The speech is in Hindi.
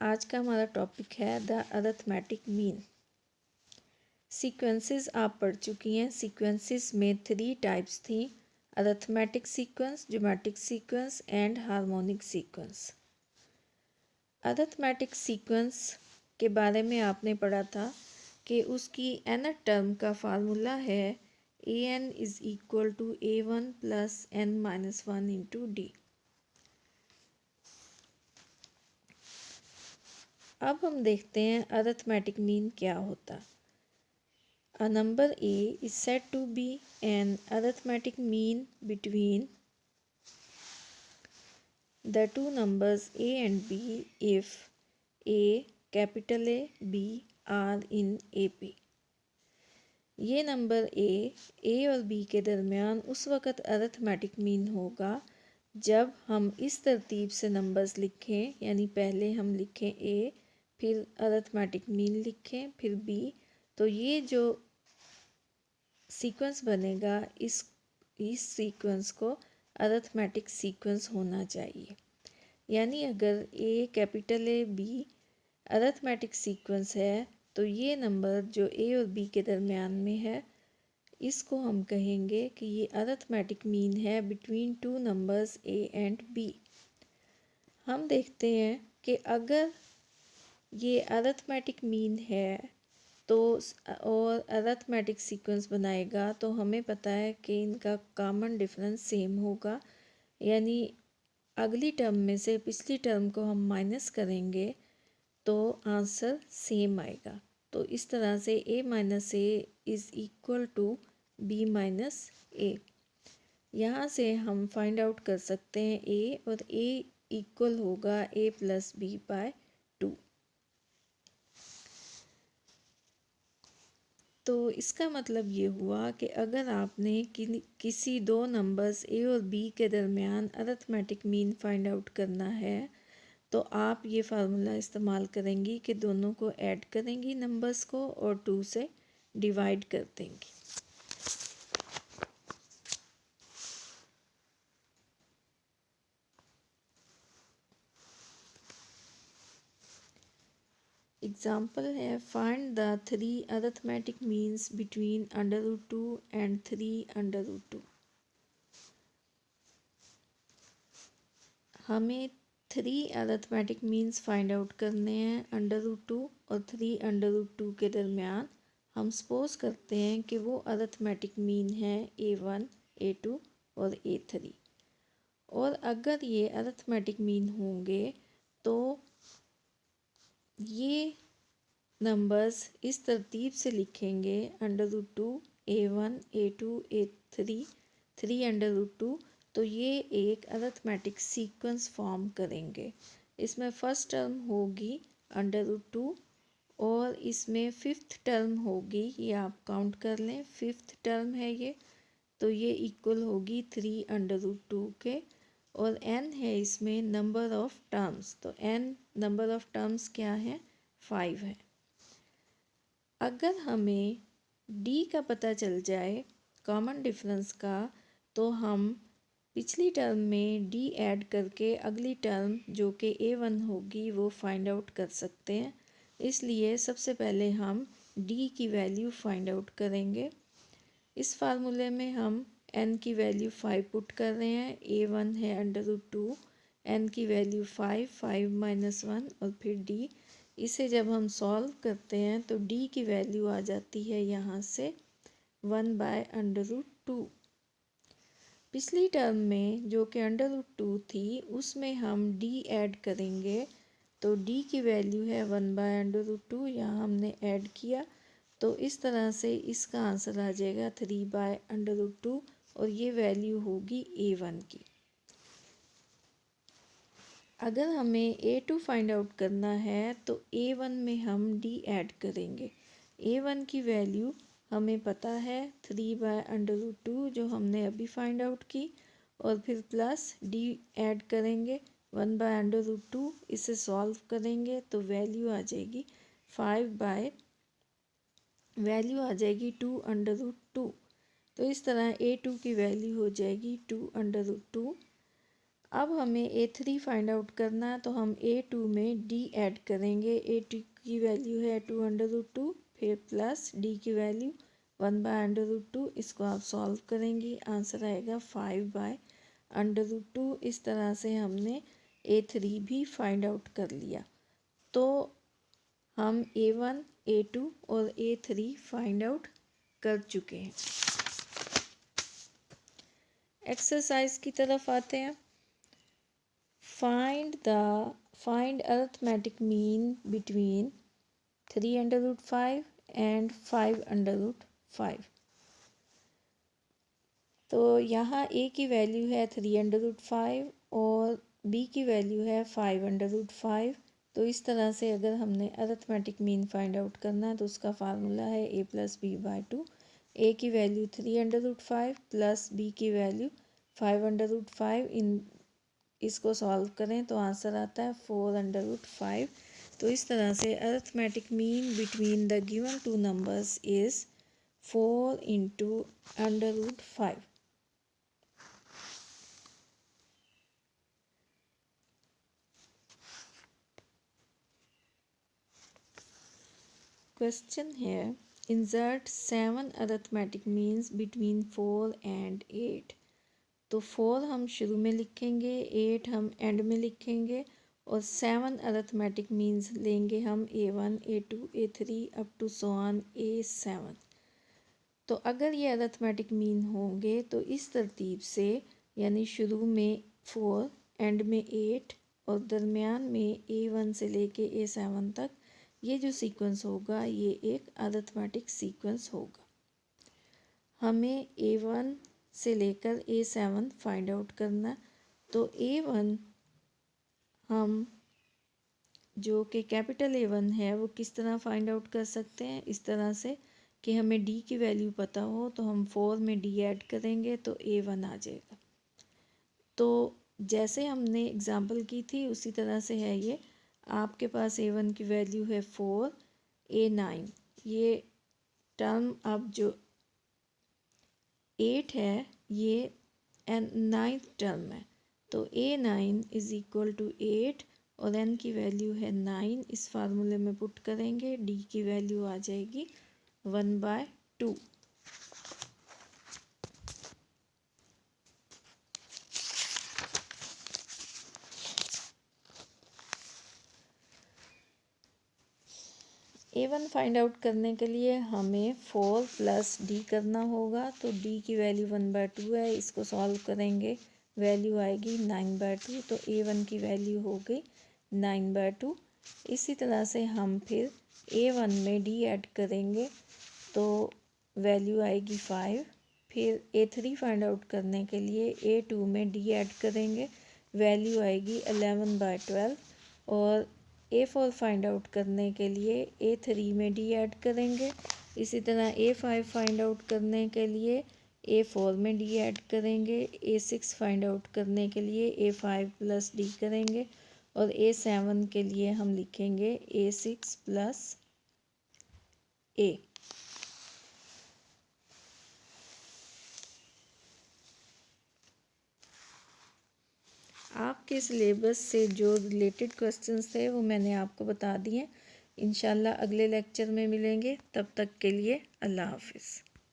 आज का हमारा टॉपिक है द अरिथमेटिक मीन। सीक्वेंसेस आप पढ़ चुकी हैं। सीक्वेंसेस में 3 टाइप्स थी, arithmetic sequence, geometric sequence and harmonic sequence. Arithmetic sequence के बारे में आपने पढ़ा था कि उसकी nth टर्म का फार्मूला है an is equal to a1 plus n minus 1 into D. अब हम देखते हैं अरिथमेटिक मीन क्या होता। A number a is said to be an arithmetic mean between the two numbers a and b if a capital A b are in AP। ये नंबर a और b के दरमियान उस वक़्त अरिथमेटिक मीन होगा जब हम इस तरतीब से नंबर्स लिखें, यानी पहले हम लिखें a, फिर अरिथमेटिक मीन लिखें, फिर b। तो ये जो सीक्वेंस बनेगा इस सीक्वेंस को अरिथमेटिक सीक्वेंस होना चाहिए। यानी अगर a capital A b arithmetic sequence है तो ये नंबर जो a और b के दरमियान में है इसको हम कहेंगे कि ये अरिथमेटिक मीन है between two numbers a and b। हम देखते हैं कि अगर ये अरिथमेटिक मीन है तो और अरिथमेटिक सीक्वेंस बनाएगा तो हमें पता है कि इनका कॉमन डिफरेंस सेम होगा, यानी अगली टर्म में से पिछली टर्म को हम माइनस करेंगे तो आंसर सेम आएगा। तो इस तरह से a minus A is equal to b minus A. यहाँ से हम फाइंड आउट कर सकते हैं a, और a इक्वल होगा a प्लस b बाय 2। तो इसका मतलब ये हुआ कि अगर आपने किसी दो नंबर्स a और b के दरमियान अरिथमेटिक मीन फाइंड आउट करना है तो आप ये फार्मूला इस्तेमाल करेंगी कि दोनों को ऐड करेंगी नंबर्स को और 2 से डिवाइड कर देंगी। एग्जाम्पल है find the 3 arithmetic means between √2 and 3√2। हमें 3 अरिथमेटिक मीन्स फाइंड आउट करने हैं √2 और 3√2 के दरमियान। हम सपोज करते हैं कि वो अरिथमेटिक मीन है a1, a2 और a3। और अगर ये अरिथमेटिक मीन होंगे तो ये नंबर्स इस तरतीब से लिखेंगे √2 a1 a2 a3 3√2। तो ये एक अरिथमेटिक सीक्वेंस फॉर्म करेंगे। इसमें फर्स्ट टर्म होगी √2 और इसमें फिफ्थ टर्म होगी, ये आप काउंट कर लें, फिफ्थ टर्म है ये, तो ये इक्वल होगी 3√2 के। और n है इसमें नंबर ऑफ टर्म्स, तो n नंबर ऑफ टर्म्स क्या है, 5 है। अगर हमें d का पता चल जाए कॉमन डिफरेंस का तो हम पिछली टर्म में d ऐड करके अगली टर्म जो कि a1 होगी वो फाइंड आउट कर सकते हैं। इसलिए सबसे पहले हम d की वैल्यू फाइंड आउट करेंगे। इस फार्मूले में हम n की वैल्यू 5 पुट कर रहे हैं। a1 है √2, n की वैल्यू 5 माइनस 1 और फिर d। इसे जब हम सॉल्व करते हैं तो d की वैल्यू आ जाती है यहाँ से 1/√2। पिछली टर्म में जो कि √2 थी उसमें हम d ऐड करेंगे तो d की वैल्यू है 1/√2, यहाँ हमने ऐड किया तो इस तरह से इसका आंसर आ जाएगा 3/√2 और ये वैल्यू होगी a1 की। अगर हमें a2 फाइंड आउट करना है तो a1 में हम d ऐड करेंगे। a1 की वैल्यू हमें पता है 3/√2 जो हमने अभी फाइंड आउट की, और फिर प्लस d ऐड करेंगे 1/√2, इसे सॉल्व करेंगे तो वैल्यू आ जाएगी 2/√2। तो इस तरह a2 की वैल्यू हो जाएगी 2/√2। अब हमें A3 फाइंड आउट करना है, तो हम A2 में D ऐड करेंगे। A2 की वैल्यू है 2√2, फिर प्लस D की वैल्यू 1/√2। इसको आप सॉल्व करेंगी, आंसर आएगा 5/√2। इस तरह से हमने A3 भी फाइंड आउट कर लिया। तो हम A1, A2 और A3 फाइंड आउट कर चुके हैं। एक्सरसाइज की तरफ आते हैं। Find arithmetic mean between 3√5 and 5√5। तो यहाँ A की वैल्यू है 3√5 और B की वैल्यू है 5√5। तो इस तरह से अगर हमने अरिथमेटिक मीन फाइंड आउट करना है तो उसका फार्मूला है A+B/2। A की वैल्यू 3√5 प्लस B की वैल्यू 5√5। इसको सॉल्व करें तो आंसर आता है 4√5। तो इस तरह से arithmetic mean between the given two numbers is 4 × √5। Question here. Insert 7 arithmetic means between 4 and 8. तो 4 हम शुरू में लिखेंगे, 8 हम एंड में लिखेंगे और 7 अरिथमेटिक मीन्स लेंगे हम A1, A2, A3 up to so on A7। तो अगर ये अरिथमेटिक मीन होंगे तो इस तरतीब से, यानी शुरू में 4, एंड में 8 और दरमियान में A1 से लेके A7 तक, ये जो सीक्वेंस होगा ये एक अरिथमेटिक सीक्वेंस होगा। हमें A1 से लेकर A7 फाइंड आउट करना। तो A1 हम जो कि कैपिटल A1 है वो किस तरह फाइंड आउट कर सकते हैं, इस तरह से कि हमें D की वैल्यू पता हो तो हम 4 में D ऐड करेंगे तो A1 आ जाएगा। तो जैसे हमने एग्जांपल की थी उसी तरह से है ये। आपके पास A1 की वैल्यू है 4, A9 ये टर्म, अब जो 8 है ये 9th टर्म है। तो A9 इज़ इक्वल टू 8 और n की वैल्यू है 9। इस फार्मूले में पुट करेंगे, D की वैल्यू आ जाएगी 1/2। A1 फाइंड आउट करने के लिए हमें 4 + D करना होगा। तो D की वैल्यू 1/2 है, इसको सॉल्व करेंगे, वैल्यू आएगी 9/2। तो A1 की वैल्यू हो गई 9/2। इसी तरह से हम फिर A1 में D ऐड करेंगे तो वैल्यू आएगी 5। फिर A3 फाइंड आउट करने के लिए A2 में D ऐड करेंगे, वैल्यू आएगी 11/12। और A4 फाइंड आउट करने के लिए A3 में D ऐड करेंगे। इसी तरह A5 फाइंड आउट करने के लिए A4 में D ऐड करेंगे। A6 फाइंड आउट करने के लिए A5 + D करेंगे और A7 के लिए हम लिखेंगे A6 + A। आपके सिलेबस से जो रिलेटेड क्वेश्चंस थे वो मैंने आपको बता दिए। इंशाल्लाह अगले लेक्चर में मिलेंगे, तब तक के लिए अल्लाह हाफिज़।